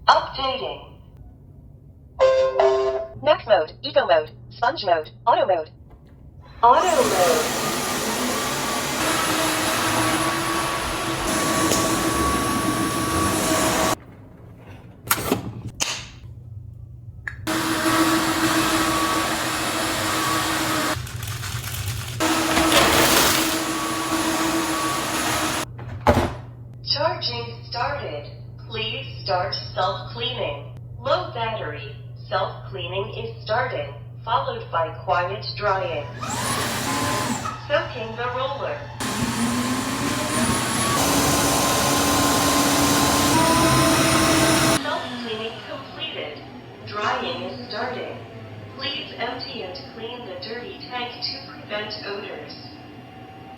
Updating. Max mode, eco mode, sponge mode, auto mode. Auto mode. Charging started. Please start self-cleaning. Low battery. Self-cleaning is starting, followed by quiet drying. Soaking the roller. Self-cleaning completed. Drying is starting. Please empty and clean the dirty tank to prevent odors.